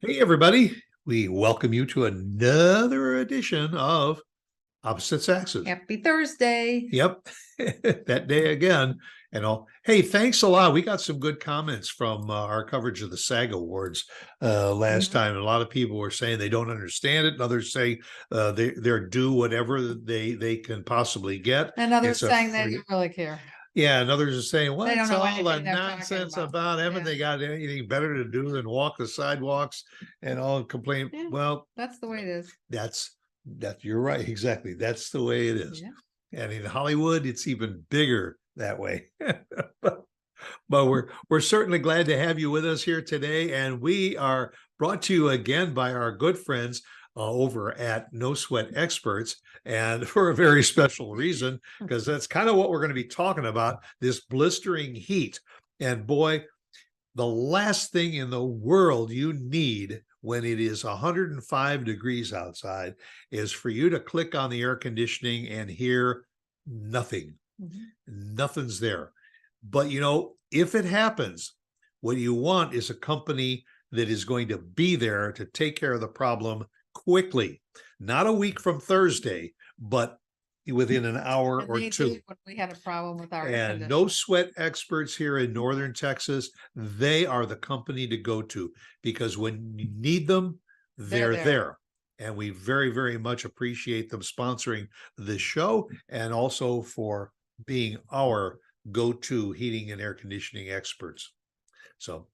Hey, everybody. We welcome you to another edition of Opposite Saxes. Happy Thursday. Yep, that day again. And all. Hey, thanks a lot. We got some good comments from our coverage of the SAG Awards last time. And a lot of people were saying they don't understand it. And others say they're due whatever they can possibly get. And others saying they don't really care. Yeah, and others are saying, what's all the anything they're nonsense talking about? Haven't Yeah. they got anything better to do than walk the sidewalks and all complain? Yeah, Well, that's the way it is. that's you're right. Exactly. That's the way it is. Yeah. And in Hollywood, it's even bigger that way. But we're certainly glad to have you with us here today. And we are brought to you again by our good friends over at No Sweat Experts, and for a very special reason, because that's kind of what we're going to be talking about, this blistering heat. And boy, the last thing in the world you need when it is 105 degrees outside is for you to click on the air conditioning and hear nothing. Nothing's there. But you know, if it happens, what you want is a company that is going to be there to take care of the problem quickly, not a week from Thursday, but within an hour or two. When we had a problem with our And No Sweat Experts here in Northern Texas, they are the company to go to, because when you need them, they're there. And we very, very much appreciate them sponsoring this show, and also for being our go-to heating and air conditioning experts. So,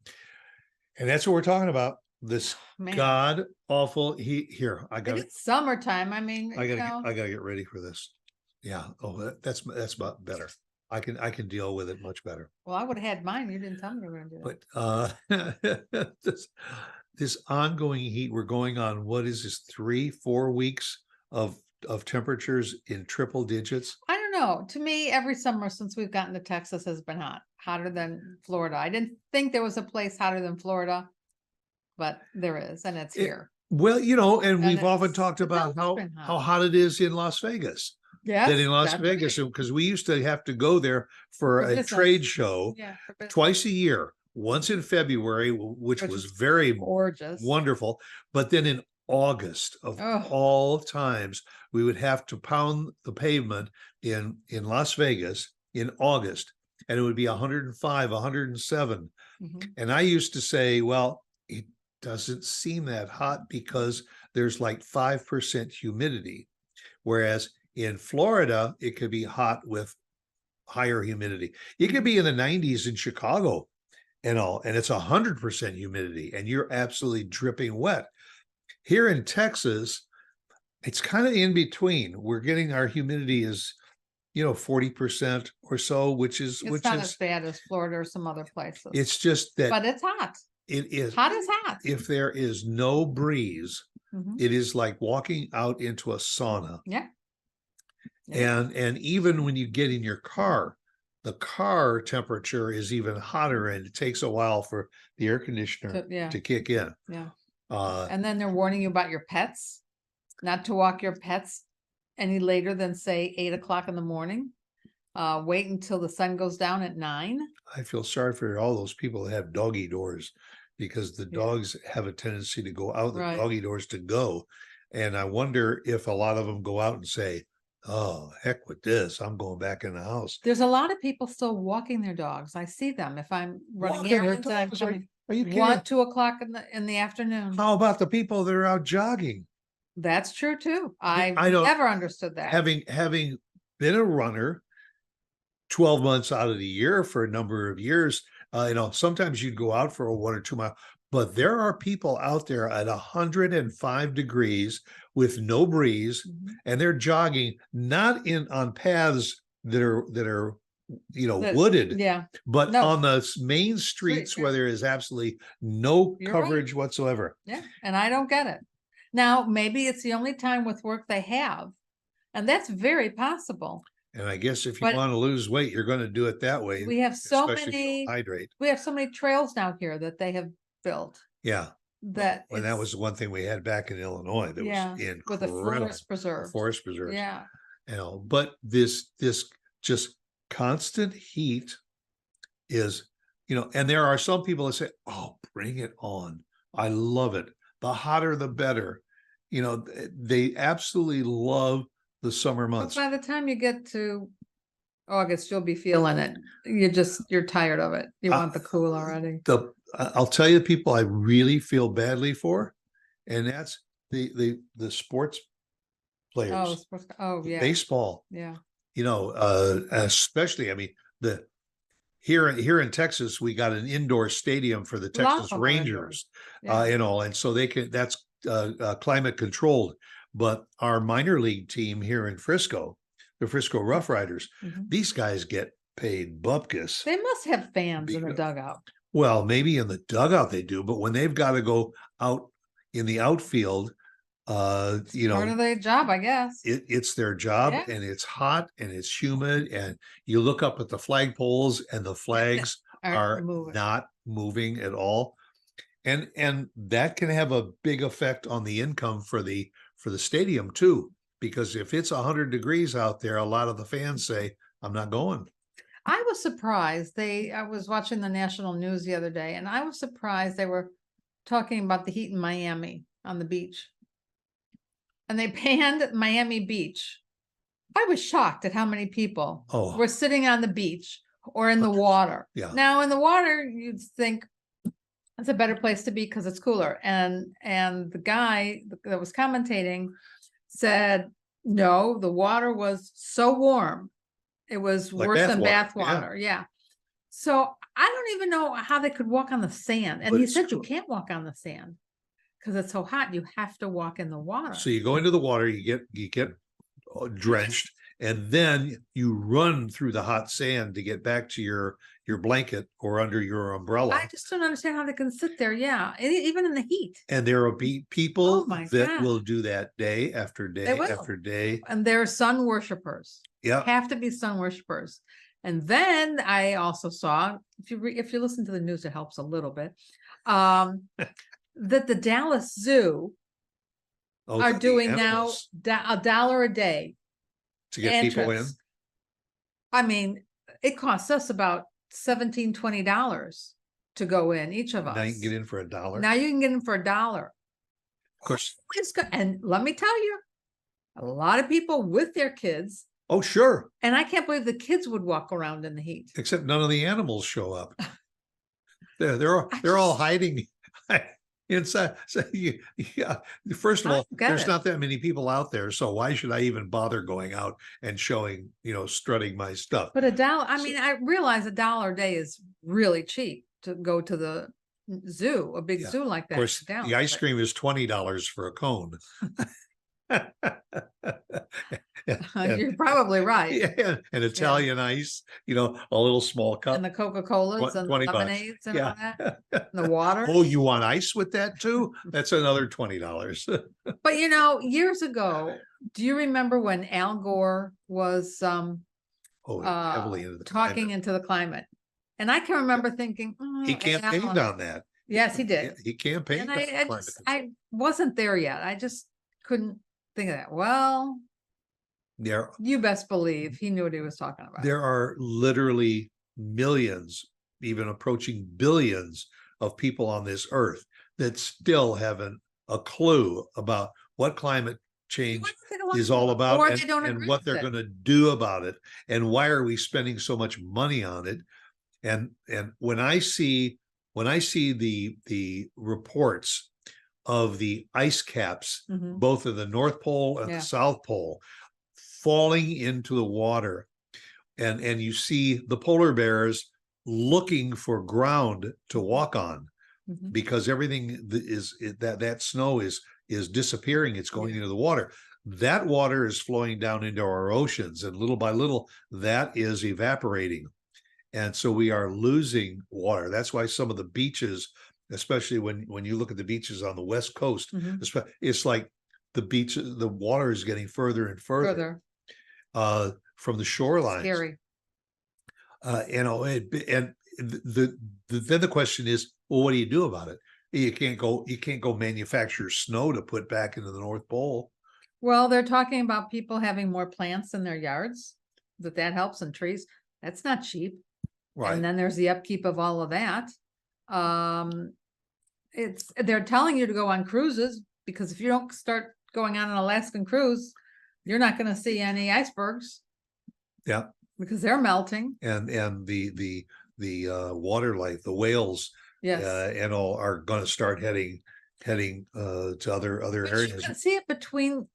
and that's what we're talking about. This god awful heat here. It's summertime. I mean, I gotta get ready for this. Yeah. Oh, that's about better. I can deal with it much better. Well, I would have had mine. You didn't tell me you were going to do it. But this ongoing heat, we're going on, what is this, 3-4 weeks of temperatures in triple digits? I don't know. To me, every summer since we've gotten to Texas has been hot, hotter than Florida. I didn't think there was a place hotter than Florida, but there is, and it's here. Well, you know, and we've often talked about how hot it is in Las Vegas. Yeah, that in Las Vegas, because we used to have to go there for a trade show twice a year, once in February, which was very gorgeous, wonderful. But then in August of all times, we would have to pound the pavement in Las Vegas in August, and it would be 105, 107. And I used to say, well, it doesn't seem that hot because there's like 5% humidity, whereas in Florida, it could be hot with higher humidity. It could be in the 90s in Chicago and all, and it's 100% humidity, and you're absolutely dripping wet. Here in Texas, it's kind of in between. We're getting, our humidity is, 40% or so, which is not as bad as Florida or some other places. It's just that, but it's hot. It is hot as hot. If there is no breeze, it is like walking out into a sauna. Yeah. And even when you get in your car, the car temperature is even hotter, and it takes a while for the air conditioner to kick in. Yeah. And then they're warning you about your pets, not to walk your pets any later than, say, 8 o'clock in the morning. Wait until the sun goes down at 9. I feel sorry for all those people that have doggy doors, because the dogs have a tendency to go out the doggy doors to go. And I wonder if a lot of them go out and say, oh, heck with this, I'm going back in the house. There's a lot of people still walking their dogs. I see them. If I'm running errands, I'm coming. Are you kidding? 1, 2 o'clock in the afternoon. How about the people that are out jogging? That's true too. I never understood that. Having been a runner 12 months out of the year for a number of years, sometimes you'd go out for a 1 or 2 mile, but there are people out there at 105 degrees with no breeze, and they're jogging not on paths that are wooded, but on the main streets where there is absolutely no coverage whatsoever. Yeah, and I don't get it. Now, maybe it's the only time with work they have, and that's very possible. And I guess if you want to lose weight, you're going to do it that way. We have so many hydrate. We have so many trails now here that they have built. Yeah. That was the one thing we had back in Illinois that was incredible. With the forest preserves. Forest preserves. Yeah. But this just constant heat is, and there are some people that say, oh, bring it on. I love it. The hotter, the better. You know, they absolutely love the summer But months. by the time you get to August, you'll be feeling it. You're tired of it. You want the cool already. I'll tell you, people I really feel badly for, and that's the sports players, Yeah. baseball. Yeah. You know, especially, I mean, the here in Texas, we got an indoor stadium for the A lot of Texas them are indoors. Rangers, Yeah. and all, and so they can. That's climate controlled. But our minor league team here in Frisco, the Frisco Rough Riders, Mhm. these guys get paid bupkis. They must have fans in the dugout. Well, maybe in the dugout they do, but when they've got to go out in the outfield, you Part know, of their job, I guess. it's their job, Yeah. and it's hot and it's humid, and you look up at the flagpoles and the flags are not moving at all. And that can have a big effect on the income for the stadium too, because if it's 100 degrees out there, a lot of the fans say, I'm not going. I was surprised. I was watching the national news the other day, and I was surprised they were talking about the heat in Miami on the beach. And they banned Miami Beach. I was shocked at how many people were sitting on the beach or in the water. Yeah. Now in the water, you'd think it's a better place to be because it's cooler. And the guy that was commentating said, no, the water was so warm. It was like worse than bath water. Yeah. So I don't even know how they could walk on the sand. And he said you can't walk on the sand because it's so hot. You have to walk in the water. So you go into the water, you get drenched, and then you run through the hot sand to get back to your blanket or under your umbrella. I just don't understand how they can sit there. Yeah, even in the heat. And there will be people that will do that day after day after day. And they're sun worshipers. Yeah, have to be sun worshipers. And then I also saw, if you listen to the news, it helps a little bit, that the Dallas Zoo are doing now $1 a day to get people in. I mean, it costs us about $17, $20 to go in, each of us. Now you can get in for $1. Now you can get in for $1. Of course. And let me tell you, a lot of people with their kids. Oh, sure. And I can't believe the kids would walk around in the heat. Except none of the animals show up. They're all hiding inside. So first of all, there's not that many people out there. So why should I even bother going out and showing, strutting my stuff? But $1, I mean, I realize $1 a day is really cheap to go to the zoo, a big zoo like that. Of course, the ice cream is $20 for a cone. You're probably right. Yeah, and Italian ice, a little small cup. And the Coca-Colas and the lemonades and all that. And the water. Oh, you want ice with that too? That's another $20. But years ago, do you remember when Al Gore was heavily into the talking into the climate? And I can remember thinking, he campaigned on that. Yes, he did. He campaigned. And I wasn't there yet. I just couldn't think of that. Well, you best believe he knew what he was talking about. There are literally millions, even approaching billions of people on this earth that still haven't a clue about what climate change is all about, and what they're going to do about it, and why are we spending so much money on it. And when I see the reports of the ice caps, both of the North Pole and the South Pole, falling into the water, and you see the polar bears looking for ground to walk on, because everything that snow is disappearing. It's going into the water. That water is flowing down into our oceans, and little by little that is evaporating. And so we are losing water. That's why some of the beaches, especially when you look at the beaches on the West Coast, it's like the water is getting further and further from the shoreline. Scary. And then the question is, well, what do you do about it? You can't go manufacture snow to put back into the North Pole. Well, they're talking about people having more plants in their yards, that helps, and trees. That's not cheap. Right. And then there's the upkeep of all of that. they're telling you to go on cruises, because if you don't start going on an Alaskan cruise, you're not gonna see any icebergs. Yeah. Because they're melting. And the water life, the whales, Yes. and all are going to start heading to other But you areas. can see it between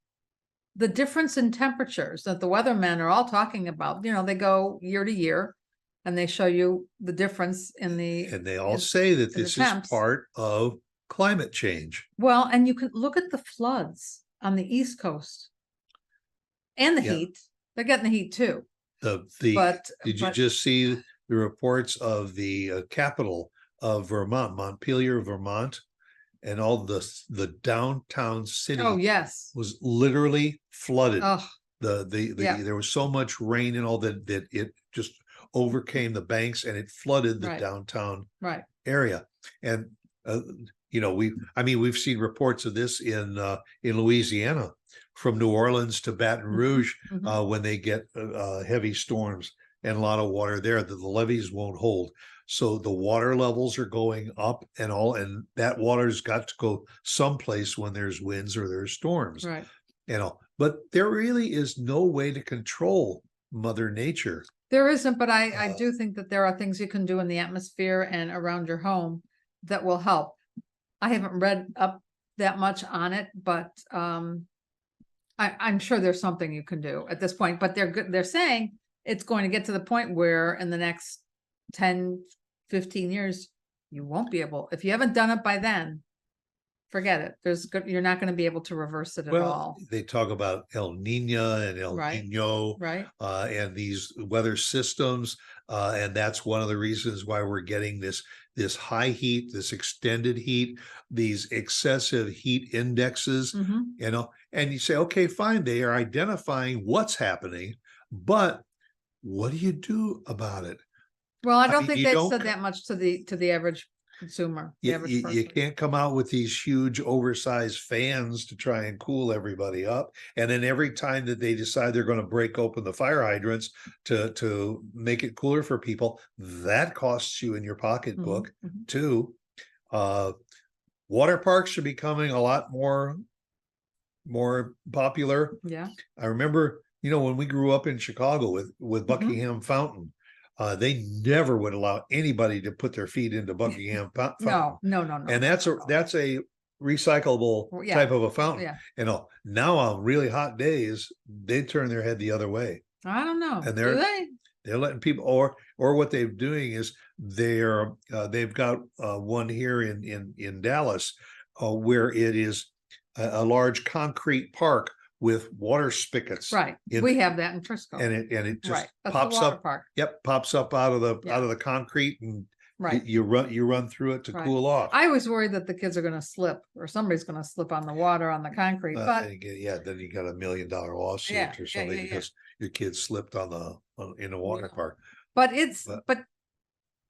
the difference in temperatures that the weathermen are all talking about. You know, they go year to year and they show you the difference in the. And they all say that the this is temps. part of climate change. Well, and you can look at the floods on the East Coast and the Yeah. heat. They're getting the heat too. Did you just see the reports of the capital of Vermont, Montpelier, Vermont, and all the downtown city? Oh, yes. Was literally flooded. Oh, yeah. There was so much rain and all that it just overcame the banks and it flooded the Right. downtown Right. area. And you know, we've seen reports of this in Louisiana, from New Orleans to Baton Rouge, Mhm. when they get heavy storms and a lot of water there, that the levees won't hold. So the water levels are going up and all, and that water's got to go someplace when there's winds or there's storms. Right. You know, but there really is no way to control Mother Nature. There isn't, but I do think that there are things you can do in the atmosphere and around your home that will help. I haven't read up that much on it, but I'm sure there's something you can do at this point. But they're saying it's going to get to the point where in the next 10, 15 years, you won't be able, if you haven't done it by then, forget it. You're not going to be able to reverse it at all. They talk about El Nino and El Right. Nino, Right. And these weather systems, and that's one of the reasons why we're getting this high heat, this extended heat, these excessive heat indexes. Mhm. You know, and you say, okay, fine, they are identifying what's happening, but what do you do about it? Well, I don't mean, think you they've don't said that much to the average consumer, the average You person. can't come out with these huge oversized fans to try and cool everybody up. And then every time that they decide they're going to break open the fire hydrants to make it cooler for people, that costs you in your pocketbook Mhm. too. Water parks are becoming a lot more popular. Yeah. I remember, you know, when we grew up in Chicago with Buckingham Fountain, they never would allow anybody to put their feet into Buckingham Fountain. No. And that's a recyclable type of a fountain. Yeah. You know, now on really hot days, they turn their head the other way. I don't know. And Do they? they're letting people, or what they're doing is they've got one here in Dallas, where it is a large concrete park with water spigots. Right. We have that in Frisco. And it just That's pops the water up. park. Yep, pops up out of the concrete, and Right. you run through it to cool off. I was worried that the kids are going to slip, or somebody's going to slip on the water on the concrete. But then you got $1 million lawsuit or something because your kid slipped in the water park. But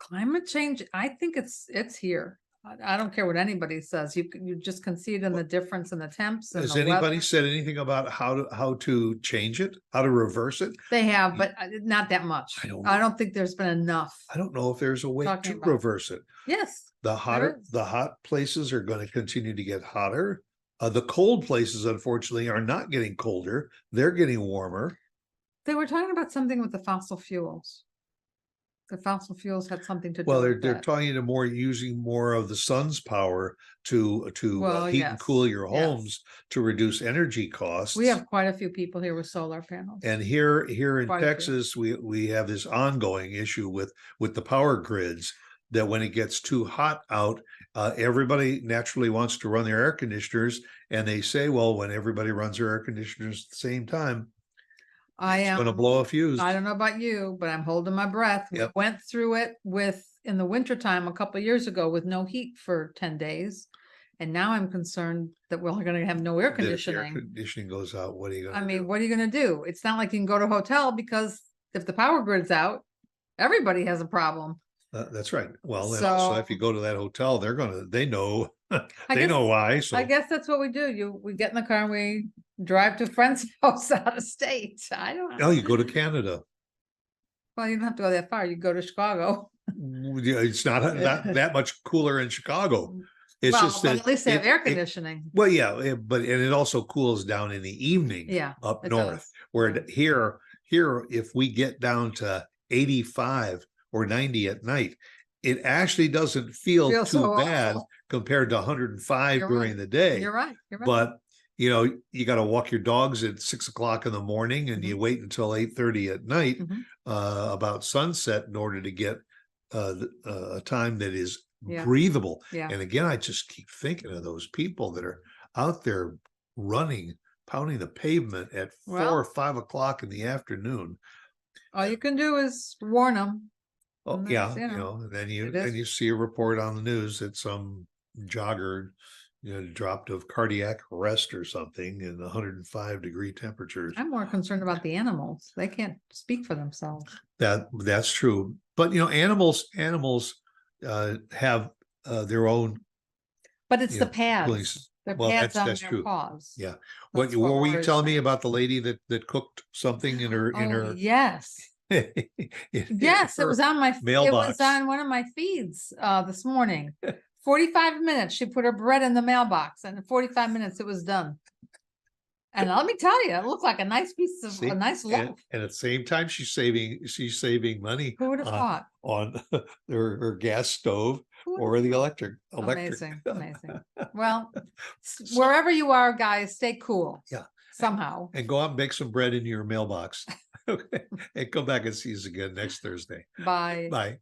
climate change, I think it's here. I don't care what anybody says. You just can see it in the difference in the temps. And Has the anybody weather. said anything about how to change it, how to reverse it? They have, but not that much. I don't think there's been enough. I don't know if there's a way to reverse it. Yes. The hot places are going to continue to get hotter. The cold places, unfortunately, are not getting colder. They're getting warmer. They were talking about something with the fossil fuels. The fossil fuels had something to do Well, with they're that. talking to using more of the sun's power to heat and cool your homes to reduce energy costs. We have quite a few people here with solar panels. And here in Texas, we have this ongoing issue with the power grids, that when it gets too hot out, everybody naturally wants to run their air conditioners, and they say, well, when everybody runs their air conditioners at the same time, it's going to blow a fuse. I don't know about you, but I'm holding my breath. Yep. We went through it in the wintertime a couple of years ago with no heat for 10 days. And now I'm concerned that we're going to have no air conditioning. If air conditioning goes out, what are you going to do? I mean, what are you going to do? It's not like you can go to a hotel, because if the power grid's out, everybody has a problem. That's right. Well, and also if you go to that hotel, they know know why. So I guess that's what we do. We get in the car and we drive to a friend's house out of state. I don't know. No, you go to Canada. Well, you don't have to go that far. You go to Chicago. It's not that much cooler in Chicago. It's Well, just but that at least they have air it- conditioning. well, yeah, but and it also cools down in the evening Yeah, up it north, does. where Yeah. here, if we get down to 85 or 90 at night, it actually doesn't feel Feels too so bad awful. compared to 105 You're during right. the day. You're right. You're right. But you got to walk your dogs at 6 o'clock in the morning, and you wait until 8:30 at night, Mhm. about sunset, in order to get a time that is Yeah. breathable. Yeah. And again, I just keep thinking of those people that are out there running, pounding the pavement at 4 Well- or 5 o'clock in the afternoon. All you can do is warn them. Oh, And yeah, that's, and then it is. you see a report on the news that some jogger, dropped of cardiac arrest or something in 105-degree temperatures. I'm more concerned about the animals. They can't speak for themselves. That's true. But animals have their own. But it's the feelings. pads. Their Well, pads on that's their true. paws. Yeah. That's What were you worries telling me me. about the lady that cooked something in her Oh, yes. in Yes, it her was on my mailbox? It was on one of my feeds this morning. 45 minutes. She put her bread in the mailbox, and in 45 minutes it was done. And let me tell you, it looked like a nice piece of See? a nice loaf. And at the same time, she's saving money Who would have thought? on her gas stove Who would or have the thought? electric. Amazing, amazing. Well, wherever you are, guys, stay cool. Yeah. Somehow. And go out and make some bread in your mailbox. Okay. And come back and see us again next Thursday. Bye. Bye.